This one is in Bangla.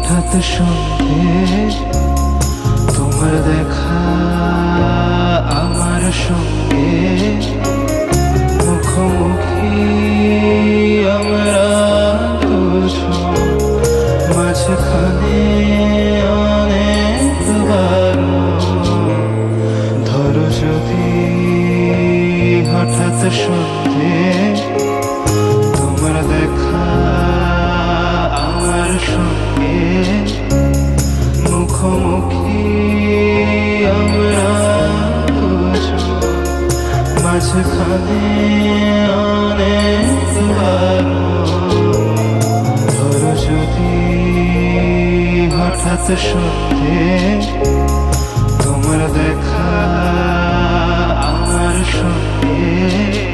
হঠাৎ সন্ধে তোমার দেখা আমার সঙ্গে মুখোমুখি আমরা দুজন মাঝখানে অনেকবার ধরো যদি হঠাৎ সন্ধে তোমার দেখা আমার সঙ্গে মুখোমুখি আমরা দুজন মাঝখানে অনেকবার ধরো যদি হঠাৎ সন্ধে তোমার দেখা আমার সঙ্গে